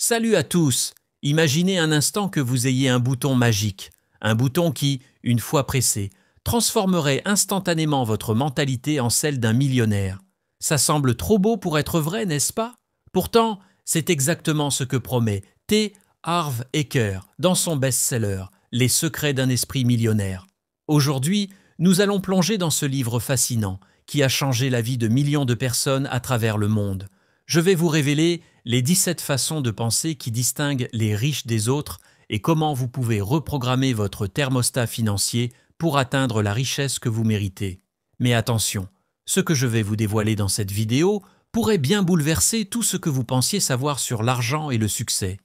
Salut à tous! Imaginez un instant que vous ayez un bouton magique, un bouton qui, une fois pressé, transformerait instantanément votre mentalité en celle d'un millionnaire. Ça semble trop beau pour être vrai, n'est-ce pas? Pourtant, c'est exactement ce que promet T. Harv Eker dans son best-seller « Les secrets d'un esprit millionnaire ». Aujourd'hui, nous allons plonger dans ce livre fascinant qui a changé la vie de millions de personnes à travers le monde. Je vais vous révéler les 17 façons de penser qui distinguent les riches des autres et comment vous pouvez reprogrammer votre thermostat financier pour atteindre la richesse que vous méritez. Mais attention, ce que je vais vous dévoiler dans cette vidéo pourrait bien bouleverser tout ce que vous pensiez savoir sur l'argent et le succès.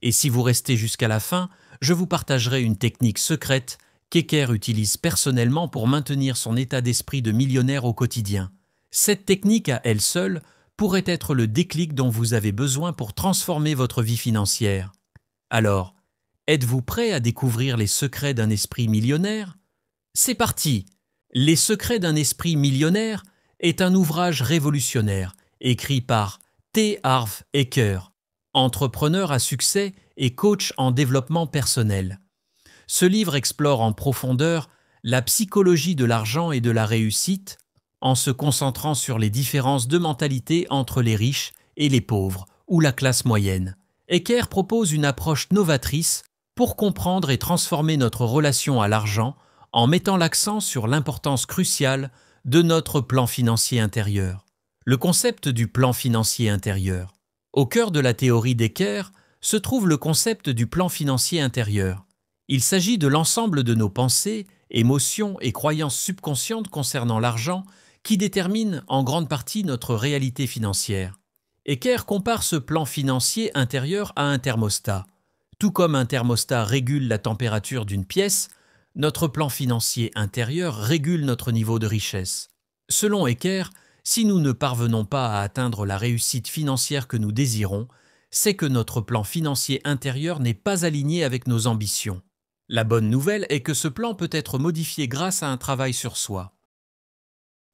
Et si vous restez jusqu'à la fin, je vous partagerai une technique secrète qu'Eker utilise personnellement pour maintenir son état d'esprit de millionnaire au quotidien. Cette technique à elle seule pourrait être le déclic dont vous avez besoin pour transformer votre vie financière. Alors, êtes-vous prêt à découvrir les secrets d'un esprit millionnaire? C'est parti! Les secrets d'un esprit millionnaire est un ouvrage révolutionnaire écrit par T. Harv Eker, entrepreneur à succès et coach en développement personnel. Ce livre explore en profondeur la psychologie de l'argent et de la réussite, en se concentrant sur les différences de mentalité entre les riches et les pauvres, ou la classe moyenne. Eker propose une approche novatrice pour comprendre et transformer notre relation à l'argent en mettant l'accent sur l'importance cruciale de notre plan financier intérieur. Le concept du plan financier intérieur. Au cœur de la théorie d'Eker se trouve le concept du plan financier intérieur. Il s'agit de l'ensemble de nos pensées, émotions et croyances subconscientes concernant l'argent qui détermine en grande partie notre réalité financière. Eker compare ce plan financier intérieur à un thermostat. Tout comme un thermostat régule la température d'une pièce, notre plan financier intérieur régule notre niveau de richesse. Selon Eker, si nous ne parvenons pas à atteindre la réussite financière que nous désirons, c'est que notre plan financier intérieur n'est pas aligné avec nos ambitions. La bonne nouvelle est que ce plan peut être modifié grâce à un travail sur soi.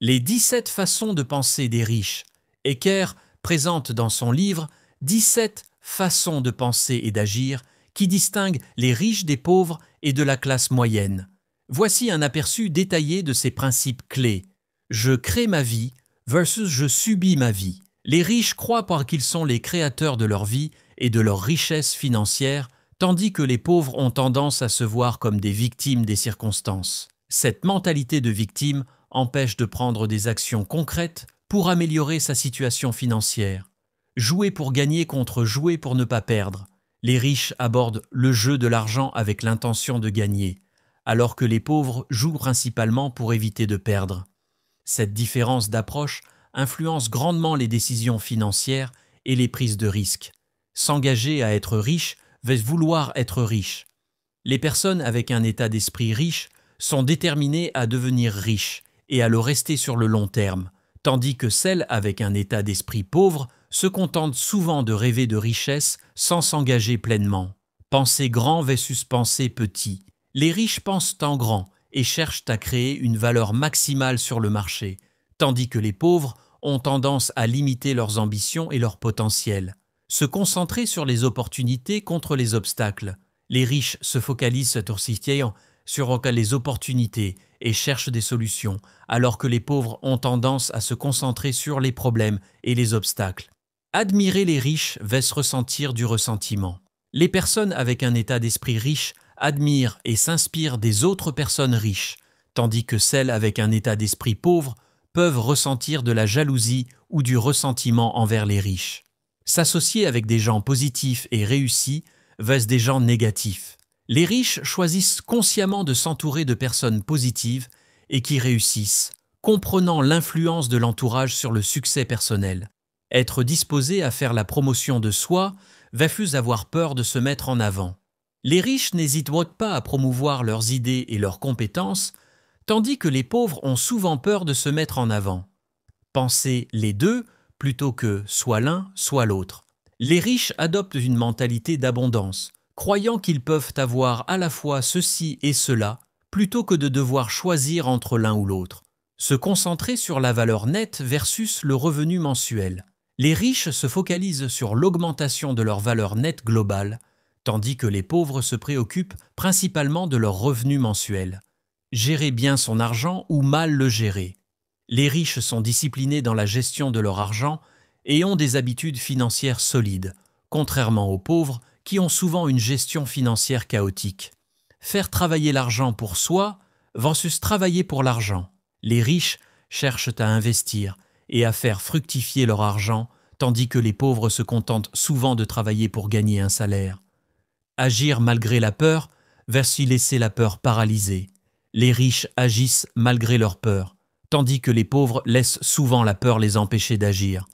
Les 17 façons de penser des riches. Eker présente dans son livre 17 façons de penser et d'agir qui distinguent les riches des pauvres et de la classe moyenne. Voici un aperçu détaillé de ces principes clés. Je crée ma vie versus je subis ma vie. Les riches croient qu'ils sont les créateurs de leur vie et de leur richesse financière, tandis que les pauvres ont tendance à se voir comme des victimes des circonstances. Cette mentalité de victime empêche de prendre des actions concrètes pour améliorer sa situation financière. Jouer pour gagner contre jouer pour ne pas perdre. Les riches abordent le jeu de l'argent avec l'intention de gagner, alors que les pauvres jouent principalement pour éviter de perdre. Cette différence d'approche influence grandement les décisions financières et les prises de risques. S'engager à être riche veut vouloir être riche. Les personnes avec un état d'esprit riche sont déterminées à devenir riches et à le rester sur le long terme, tandis que celles avec un état d'esprit pauvre se contentent souvent de rêver de richesse sans s'engager pleinement. Penser grand versus penser petit. Les riches pensent en grand et cherchent à créer une valeur maximale sur le marché, tandis que les pauvres ont tendance à limiter leurs ambitions et leur potentiel. Se concentrer sur les opportunités contre les obstacles. Les riches se focalisent sur les opportunités et cherchent des solutions, alors que les pauvres ont tendance à se concentrer sur les problèmes et les obstacles. Admirer les riches va se ressentir du ressentiment. Les personnes avec un état d'esprit riche admirent et s'inspirent des autres personnes riches, tandis que celles avec un état d'esprit pauvre peuvent ressentir de la jalousie ou du ressentiment envers les riches. S'associer avec des gens positifs et réussis versus des gens négatifs. Les riches choisissent consciemment de s'entourer de personnes positives et qui réussissent, comprenant l'influence de l'entourage sur le succès personnel. Être disposé à faire la promotion de soi versus avoir peur de se mettre en avant. Les riches n'hésitent pas à promouvoir leurs idées et leurs compétences, tandis que les pauvres ont souvent peur de se mettre en avant. Pensez les deux plutôt que soit l'un, soit l'autre. Les riches adoptent une mentalité d'abondance, croyant qu'ils peuvent avoir à la fois ceci et cela, plutôt que de devoir choisir entre l'un ou l'autre. Se concentrer sur la valeur nette versus le revenu mensuel. Les riches se focalisent sur l'augmentation de leur valeur nette globale, tandis que les pauvres se préoccupent principalement de leur revenu mensuel. Gérer bien son argent ou mal le gérer. Les riches sont disciplinés dans la gestion de leur argent et ont des habitudes financières solides, contrairement aux pauvres qui ont souvent une gestion financière chaotique. Faire travailler l'argent pour soi versus travailler pour l'argent. Les riches cherchent à investir et à faire fructifier leur argent, tandis que les pauvres se contentent souvent de travailler pour gagner un salaire. Agir malgré la peur versus laisser la peur paralyser. Les riches agissent malgré leur peur, tandis que les pauvres laissent souvent la peur les empêcher d'agir.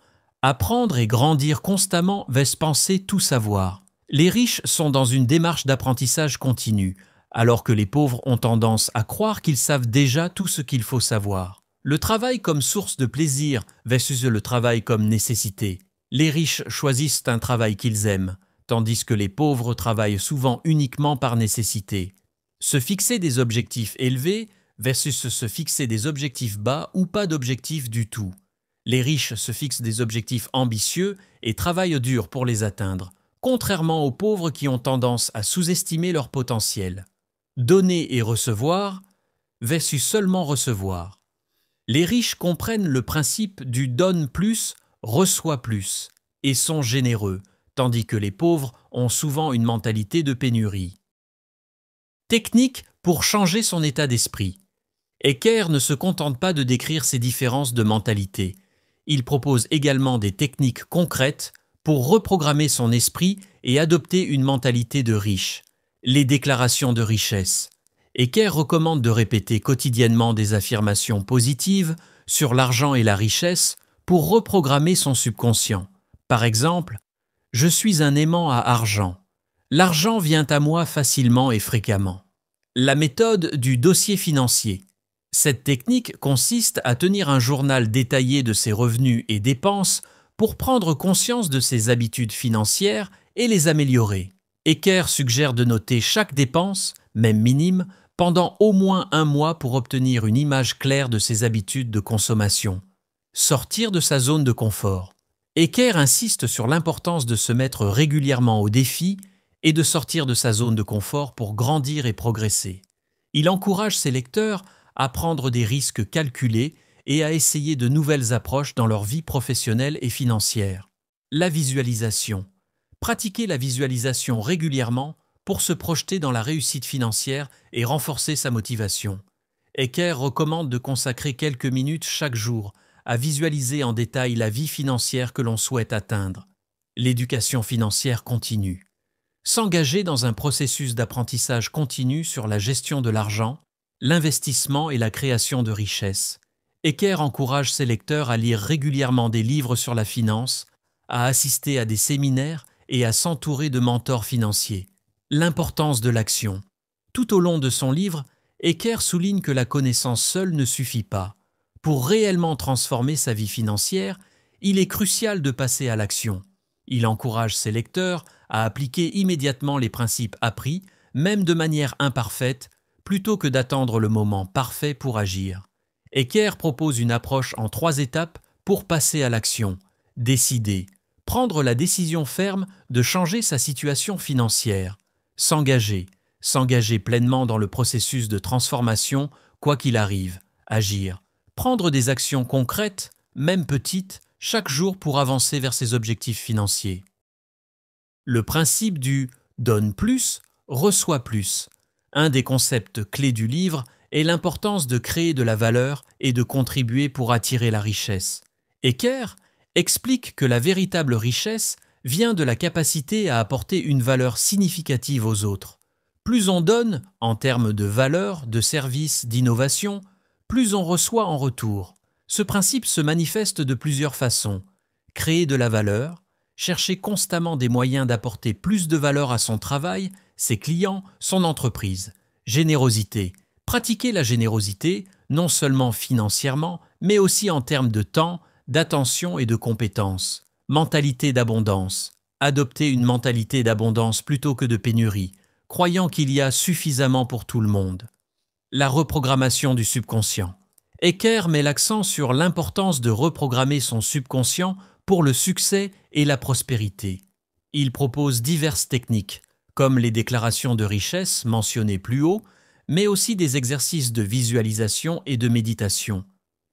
Apprendre et grandir constamment versus penser tout savoir. Les riches sont dans une démarche d'apprentissage continu, alors que les pauvres ont tendance à croire qu'ils savent déjà tout ce qu'il faut savoir. Le travail comme source de plaisir versus le travail comme nécessité. Les riches choisissent un travail qu'ils aiment, tandis que les pauvres travaillent souvent uniquement par nécessité. Se fixer des objectifs élevés versus se fixer des objectifs bas ou pas d'objectifs du tout. Les riches se fixent des objectifs ambitieux et travaillent dur pour les atteindre, contrairement aux pauvres qui ont tendance à sous-estimer leur potentiel. Donner et recevoir versus seulement recevoir. Les riches comprennent le principe du donne plus, reçoit plus et sont généreux, tandis que les pauvres ont souvent une mentalité de pénurie. Technique pour changer son état d'esprit. Eker ne se contente pas de décrire ces différences de mentalité. Il propose également des techniques concrètes pour reprogrammer son esprit et adopter une mentalité de riche. Les déclarations de richesse. Eker recommande de répéter quotidiennement des affirmations positives sur l'argent et la richesse pour reprogrammer son subconscient. Par exemple, « Je suis un aimant à argent. L'argent vient à moi facilement et fréquemment. » La méthode du dossier financier. Cette technique consiste à tenir un journal détaillé de ses revenus et dépenses pour prendre conscience de ses habitudes financières et les améliorer. Eker suggère de noter chaque dépense, même minime, pendant au moins un mois pour obtenir une image claire de ses habitudes de consommation. Sortir de sa zone de confort. Eker insiste sur l'importance de se mettre régulièrement au défi et de sortir de sa zone de confort pour grandir et progresser. Il encourage ses lecteurs à prendre des risques calculés et à essayer de nouvelles approches dans leur vie professionnelle et financière. La visualisation. Pratiquer la visualisation régulièrement pour se projeter dans la réussite financière et renforcer sa motivation. Eker recommande de consacrer quelques minutes chaque jour à visualiser en détail la vie financière que l'on souhaite atteindre. L'éducation financière continue. S'engager dans un processus d'apprentissage continu sur la gestion de l'argent, l'investissement et la création de richesses. Eker encourage ses lecteurs à lire régulièrement des livres sur la finance, à assister à des séminaires et à s'entourer de mentors financiers. L'importance de l'action. Tout au long de son livre, Eker souligne que la connaissance seule ne suffit pas. Pour réellement transformer sa vie financière, il est crucial de passer à l'action. Il encourage ses lecteurs à appliquer immédiatement les principes appris, même de manière imparfaite, plutôt que d'attendre le moment parfait pour agir. Eker propose une approche en 3 étapes pour passer à l'action. Décider. Prendre la décision ferme de changer sa situation financière. S'engager pleinement dans le processus de transformation, quoi qu'il arrive. Agir. Prendre des actions concrètes, même petites, chaque jour pour avancer vers ses objectifs financiers. Le principe du « donne plus, reçoit plus ». Un des concepts clés du livre est l'importance de créer de la valeur et de contribuer pour attirer la richesse. Eker explique que la véritable richesse vient de la capacité à apporter une valeur significative aux autres. Plus on donne, en termes de valeur, de service, d'innovation, plus on reçoit en retour. Ce principe se manifeste de plusieurs façons. Créer de la valeur, chercher constamment des moyens d'apporter plus de valeur à son travail, ses clients, son entreprise. Générosité. Pratiquer la générosité, non seulement financièrement, mais aussi en termes de temps, d'attention et de compétences. Mentalité d'abondance. Adopter une mentalité d'abondance plutôt que de pénurie, croyant qu'il y a suffisamment pour tout le monde. La reprogrammation du subconscient. Eker met l'accent sur l'importance de reprogrammer son subconscient pour le succès et la prospérité. Il propose diverses techniques, comme les déclarations de richesse mentionnées plus haut, mais aussi des exercices de visualisation et de méditation.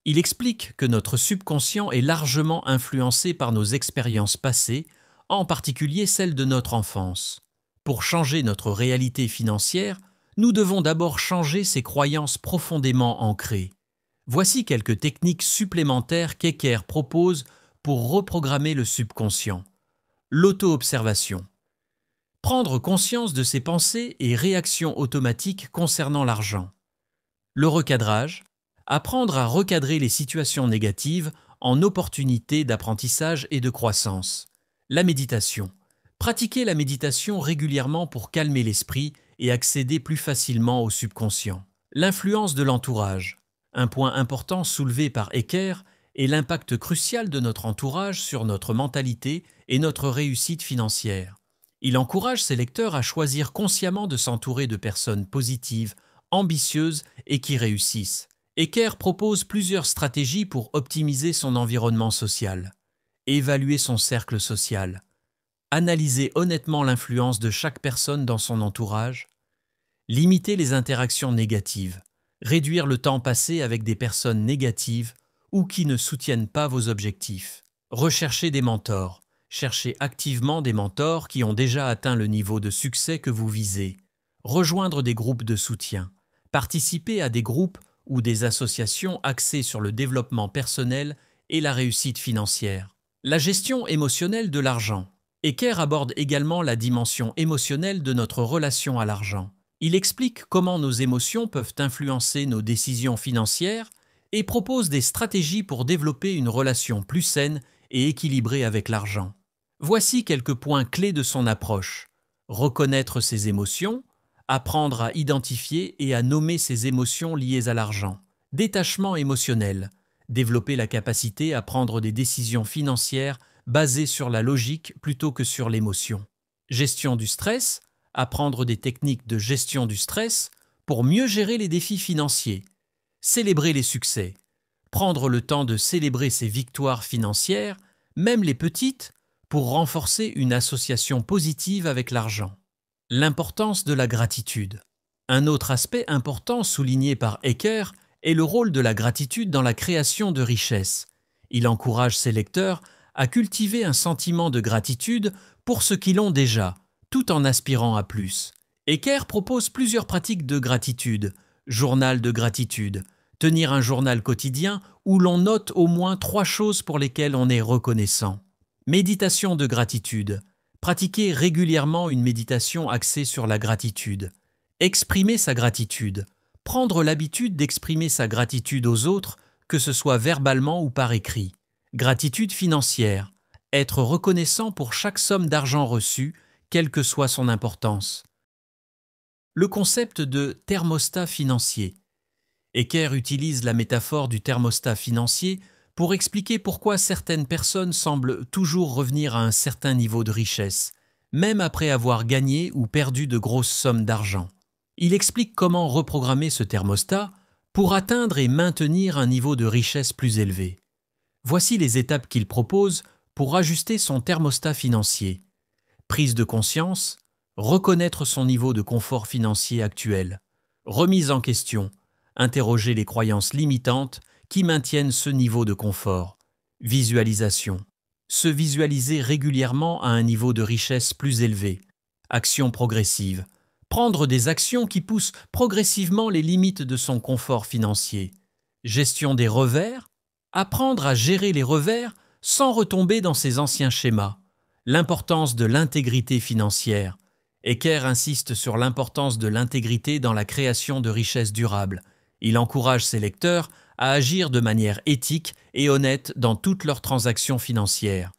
Il explique que notre subconscient est largement influencé par nos expériences passées, en particulier celles de notre enfance. Pour changer notre réalité financière, nous devons d'abord changer ces croyances profondément ancrées. Voici quelques techniques supplémentaires qu'Eker propose pour reprogrammer le subconscient. L'auto-observation. Prendre conscience de ses pensées et réactions automatiques concernant l'argent. Le recadrage. Apprendre à recadrer les situations négatives en opportunités d'apprentissage et de croissance. La méditation. Pratiquer la méditation régulièrement pour calmer l'esprit et accéder plus facilement au subconscient. L'influence de l'entourage. Un point important soulevé par Eker est l'impact crucial de notre entourage sur notre mentalité et notre réussite financière. Il encourage ses lecteurs à choisir consciemment de s'entourer de personnes positives, ambitieuses et qui réussissent. Eker propose plusieurs stratégies pour optimiser son environnement social. Évaluer son cercle social. Analyser honnêtement l'influence de chaque personne dans son entourage. Limiter les interactions négatives. Réduire le temps passé avec des personnes négatives ou qui ne soutiennent pas vos objectifs. Rechercher des mentors. Cherchez activement des mentors qui ont déjà atteint le niveau de succès que vous visez. Rejoindre des groupes de soutien. Participer à des groupes ou des associations axées sur le développement personnel et la réussite financière. La gestion émotionnelle de l'argent. Eker aborde également la dimension émotionnelle de notre relation à l'argent. Il explique comment nos émotions peuvent influencer nos décisions financières et propose des stratégies pour développer une relation plus saine et équilibrée avec l'argent. Voici quelques points clés de son approche. Reconnaître ses émotions, apprendre à identifier et à nommer ses émotions liées à l'argent. Détachement émotionnel. Développer la capacité à prendre des décisions financières basées sur la logique plutôt que sur l'émotion. Gestion du stress. Apprendre des techniques de gestion du stress pour mieux gérer les défis financiers. Célébrer les succès. Prendre le temps de célébrer ses victoires financières, même les petites, pour renforcer une association positive avec l'argent. L'importance de la gratitude. Un autre aspect important souligné par Eker est le rôle de la gratitude dans la création de richesse. Il encourage ses lecteurs à cultiver un sentiment de gratitude pour ce qu'ils ont déjà, tout en aspirant à plus. Eker propose plusieurs pratiques de gratitude. Journal de gratitude. Tenir un journal quotidien où l'on note au moins 3 choses pour lesquelles on est reconnaissant. Méditation de gratitude. Pratiquer régulièrement une méditation axée sur la gratitude. Exprimer sa gratitude. Prendre l'habitude d'exprimer sa gratitude aux autres, que ce soit verbalement ou par écrit. Gratitude financière. Être reconnaissant pour chaque somme d'argent reçue, quelle que soit son importance. Le concept de thermostat financier. Eker utilise la métaphore du thermostat financier pour expliquer pourquoi certaines personnes semblent toujours revenir à un certain niveau de richesse, même après avoir gagné ou perdu de grosses sommes d'argent. Il explique comment reprogrammer ce thermostat pour atteindre et maintenir un niveau de richesse plus élevé. Voici les étapes qu'il propose pour ajuster son thermostat financier. Prise de conscience, reconnaître son niveau de confort financier actuel, remise en question, interroger les croyances limitantes qui maintiennent ce niveau de confort. Visualisation. Se visualiser régulièrement à un niveau de richesse plus élevé. Action progressive. Prendre des actions qui poussent progressivement les limites de son confort financier. Gestion des revers. Apprendre à gérer les revers sans retomber dans ses anciens schémas. L'importance de l'intégrité financière. Eker insiste sur l'importance de l'intégrité dans la création de richesses durables. Il encourage ses lecteurs à agir de manière éthique et honnête dans toutes leurs transactions financières.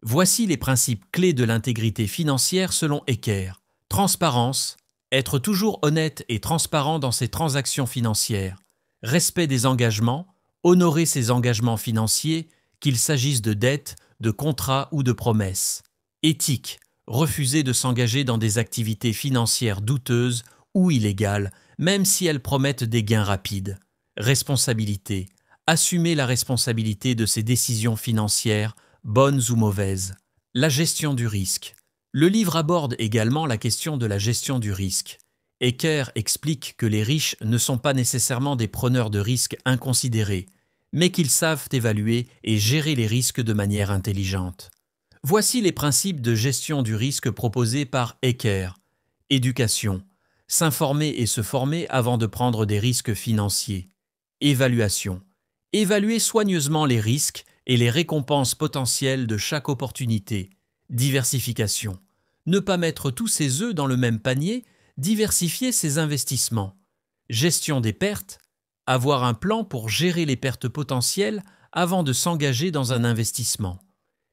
Voici les principes clés de l'intégrité financière selon Eker. Transparence, être toujours honnête et transparent dans ses transactions financières. Respect des engagements, honorer ses engagements financiers, qu'il s'agisse de dettes, de contrats ou de promesses. Éthique, refuser de s'engager dans des activités financières douteuses ou illégales, même si elles promettent des gains rapides. Responsabilité, assumer la responsabilité de ses décisions financières, bonnes ou mauvaises. La gestion du risque. Le livre aborde également la question de la gestion du risque. Eker explique que les riches ne sont pas nécessairement des preneurs de risques inconsidérés, mais qu'ils savent évaluer et gérer les risques de manière intelligente. Voici les principes de gestion du risque proposés par Eker. Éducation. S'informer et se former avant de prendre des risques financiers. Évaluation. Évaluer soigneusement les risques et les récompenses potentielles de chaque opportunité. Diversification. Ne pas mettre tous ses œufs dans le même panier, diversifier ses investissements. Gestion des pertes. Avoir un plan pour gérer les pertes potentielles avant de s'engager dans un investissement.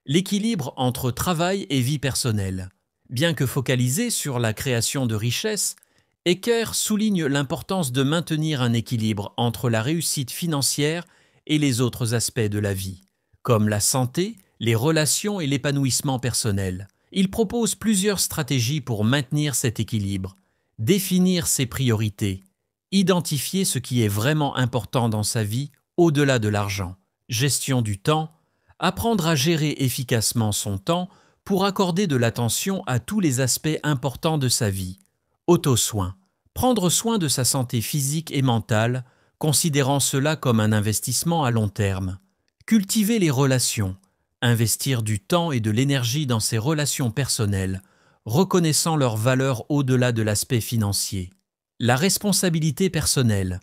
L'équilibre entre travail et vie personnelle. Bien que focalisé sur la création de richesses, Eker souligne l'importance de maintenir un équilibre entre la réussite financière et les autres aspects de la vie, comme la santé, les relations et l'épanouissement personnel. Il propose plusieurs stratégies pour maintenir cet équilibre, définir ses priorités, identifier ce qui est vraiment important dans sa vie au-delà de l'argent, gestion du temps, apprendre à gérer efficacement son temps pour accorder de l'attention à tous les aspects importants de sa vie, auto-soin, prendre soin de sa santé physique et mentale, considérant cela comme un investissement à long terme, cultiver les relations, investir du temps et de l'énergie dans ses relations personnelles, reconnaissant leur valeur au-delà de l'aspect financier. La responsabilité personnelle,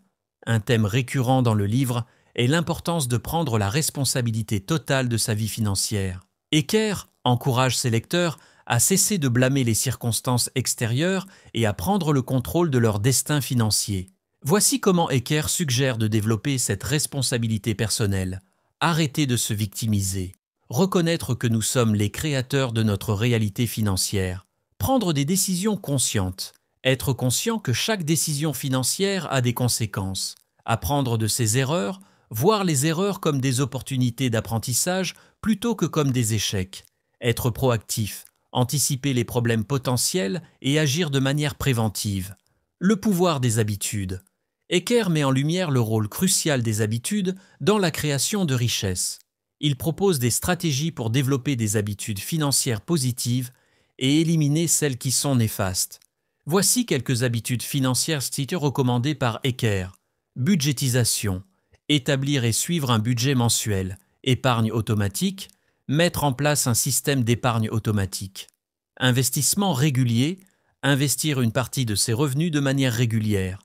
un thème récurrent dans le livre, est l'importance de prendre la responsabilité totale de sa vie financière. Eker encourage ses lecteurs à cesser de blâmer les circonstances extérieures et à prendre le contrôle de leur destin financier. Voici comment Eker suggère de développer cette responsabilité personnelle. Arrêter de se victimiser. Reconnaître que nous sommes les créateurs de notre réalité financière. Prendre des décisions conscientes. Être conscient que chaque décision financière a des conséquences. Apprendre de ses erreurs, voir les erreurs comme des opportunités d'apprentissage plutôt que comme des échecs. Être proactif, anticiper les problèmes potentiels et agir de manière préventive. Le pouvoir des habitudes. Eker met en lumière le rôle crucial des habitudes dans la création de richesses. Il propose des stratégies pour développer des habitudes financières positives et éliminer celles qui sont néfastes. Voici quelques habitudes financières recommandées par Eker. Budgétisation. Établir et suivre un budget mensuel. Épargne automatique. Mettre en place un système d'épargne automatique. Investissement régulier. Investir une partie de ses revenus de manière régulière.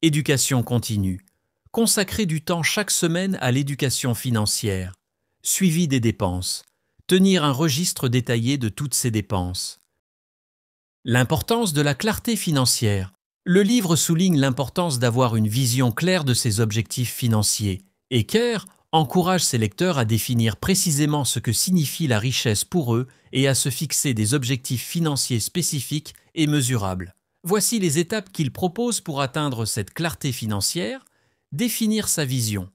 Éducation continue. Consacrer du temps chaque semaine à l'éducation financière. Suivi des dépenses. Tenir un registre détaillé de toutes ses dépenses. L'importance de la clarté financière. Le livre souligne l'importance d'avoir une vision claire de ses objectifs financiers. Eker encourage ses lecteurs à définir précisément ce que signifie la richesse pour eux et à se fixer des objectifs financiers spécifiques et mesurables. Voici les étapes qu'il propose pour atteindre cette clarté financière. Définir sa vision.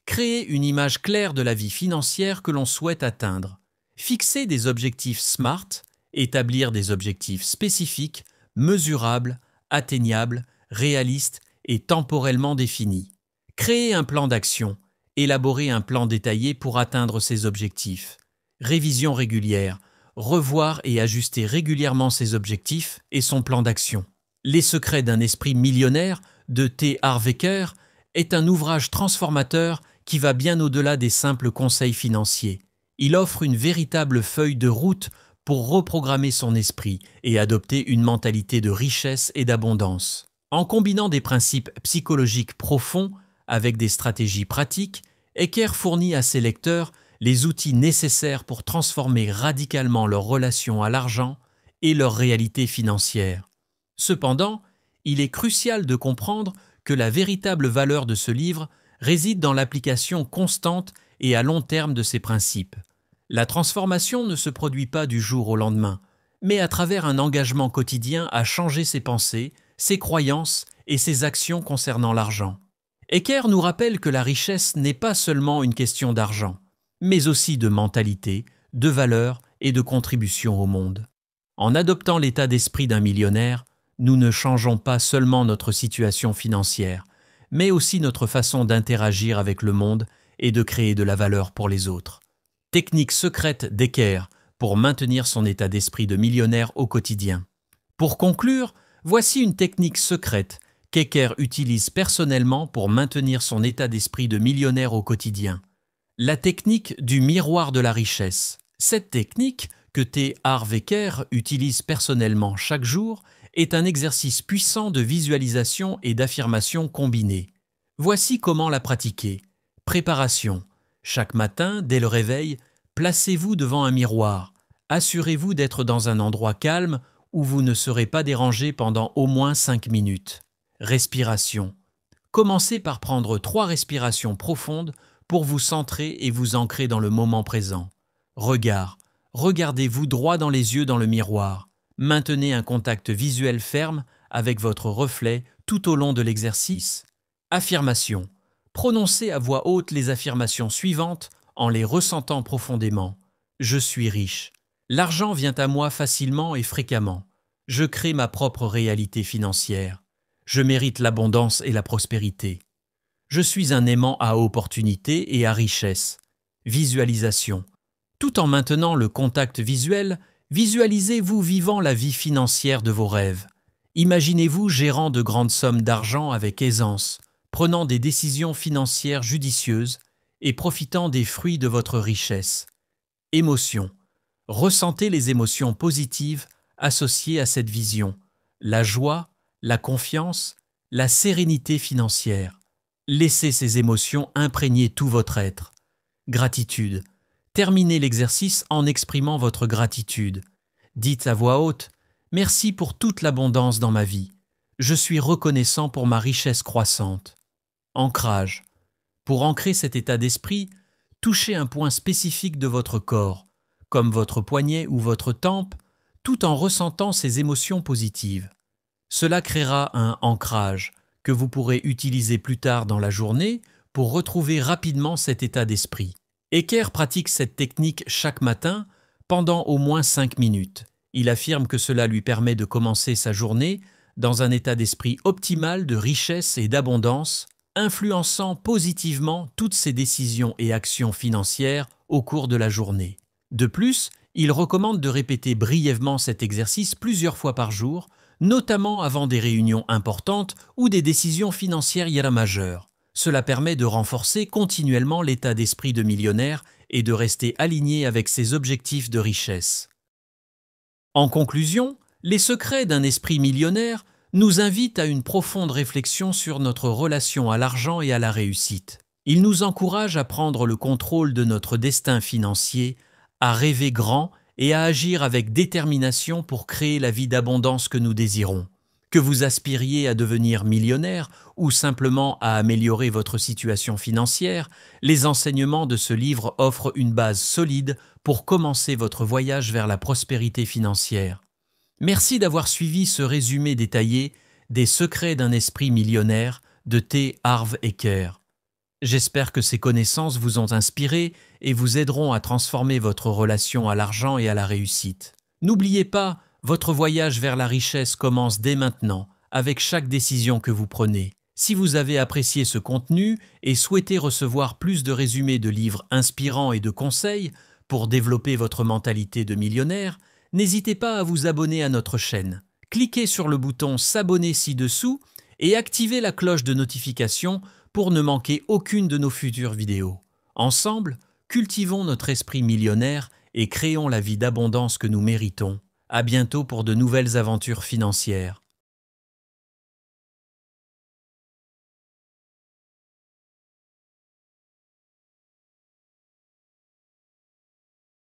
Créer une image claire de la vie financière que l'on souhaite atteindre. Fixer des objectifs SMART. Établir des objectifs spécifiques, mesurables, atteignables, réalistes et temporellement définis. Créer un plan d'action. Élaborer un plan détaillé pour atteindre ces objectifs. Révision régulière. Revoir et ajuster régulièrement ses objectifs et son plan d'action. Les secrets d'un esprit millionnaire de T. Harv Eker est un ouvrage transformateur qui va bien au-delà des simples conseils financiers. Il offre une véritable feuille de route pour reprogrammer son esprit et adopter une mentalité de richesse et d'abondance. En combinant des principes psychologiques profonds avec des stratégies pratiques, Eker fournit à ses lecteurs les outils nécessaires pour transformer radicalement leur relation à l'argent et leur réalité financière. Cependant, il est crucial de comprendre que la véritable valeur de ce livre réside dans l'application constante et à long terme de ces principes. La transformation ne se produit pas du jour au lendemain, mais à travers un engagement quotidien à changer ses pensées, ses croyances et ses actions concernant l'argent. Eker nous rappelle que la richesse n'est pas seulement une question d'argent, mais aussi de mentalité, de valeur et de contribution au monde. En adoptant l'état d'esprit d'un millionnaire, nous ne changeons pas seulement notre situation financière, mais aussi notre façon d'interagir avec le monde et de créer de la valeur pour les autres. Technique secrète d'Eker pour maintenir son état d'esprit de millionnaire au quotidien. Pour conclure, voici une technique secrète qu'Eker utilise personnellement pour maintenir son état d'esprit de millionnaire au quotidien. La technique du miroir de la richesse. Cette technique, que T. Harv Eker utilise personnellement chaque jour, est un exercice puissant de visualisation et d'affirmation combinée. Voici comment la pratiquer. Préparation. Chaque matin, dès le réveil, placez-vous devant un miroir. Assurez-vous d'être dans un endroit calme où vous ne serez pas dérangé pendant au moins 5 minutes. Respiration. Commencez par prendre 3 respirations profondes pour vous centrer et vous ancrer dans le moment présent. Regard. Regardez-vous droit dans les yeux dans le miroir. Maintenez un contact visuel ferme avec votre reflet tout au long de l'exercice. Affirmation. Prononcez à voix haute les affirmations suivantes en les ressentant profondément. Je suis riche. L'argent vient à moi facilement et fréquemment. Je crée ma propre réalité financière. Je mérite l'abondance et la prospérité. Je suis un aimant à opportunités et à richesse. Visualisation. Tout en maintenant le contact visuel, visualisez-vous vivant la vie financière de vos rêves. Imaginez-vous gérant de grandes sommes d'argent avec aisance, prenant des décisions financières judicieuses et profitant des fruits de votre richesse. Émotion. Ressentez les émotions positives associées à cette vision, la joie, la confiance, la sérénité financière. Laissez ces émotions imprégner tout votre être. Gratitude. Terminez l'exercice en exprimant votre gratitude. Dites à voix haute « Merci pour toute l'abondance dans ma vie. Je suis reconnaissant pour ma richesse croissante. » Ancrage. Pour ancrer cet état d'esprit, touchez un point spécifique de votre corps, comme votre poignet ou votre tempe, tout en ressentant ces émotions positives. Cela créera un ancrage que vous pourrez utiliser plus tard dans la journée pour retrouver rapidement cet état d'esprit. Eker pratique cette technique chaque matin pendant au moins 5 minutes. Il affirme que cela lui permet de commencer sa journée dans un état d'esprit optimal de richesse et d'abondance, influençant positivement toutes ses décisions et actions financières au cours de la journée. De plus, il recommande de répéter brièvement cet exercice plusieurs fois par jour, notamment avant des réunions importantes ou des décisions financières majeures. Cela permet de renforcer continuellement l'état d'esprit de millionnaire et de rester aligné avec ses objectifs de richesse. En conclusion, les secrets d'un esprit millionnaire nous invitent à une profonde réflexion sur notre relation à l'argent et à la réussite. Ils nous encouragent à prendre le contrôle de notre destin financier, à rêver grand et à agir avec détermination pour créer la vie d'abondance que nous désirons. Que vous aspiriez à devenir millionnaire ou simplement à améliorer votre situation financière, les enseignements de ce livre offrent une base solide pour commencer votre voyage vers la prospérité financière. Merci d'avoir suivi ce résumé détaillé des secrets d'un esprit millionnaire de T. Harv Eker. J'espère que ces connaissances vous ont inspiré et vous aideront à transformer votre relation à l'argent et à la réussite. N'oubliez pas, votre voyage vers la richesse commence dès maintenant, avec chaque décision que vous prenez. Si vous avez apprécié ce contenu et souhaitez recevoir plus de résumés de livres inspirants et de conseils pour développer votre mentalité de millionnaire, n'hésitez pas à vous abonner à notre chaîne. Cliquez sur le bouton s'abonner ci-dessous et activez la cloche de notification pour ne manquer aucune de nos futures vidéos. Ensemble, cultivons notre esprit millionnaire et créons la vie d'abondance que nous méritons. À bientôt pour de nouvelles aventures financières.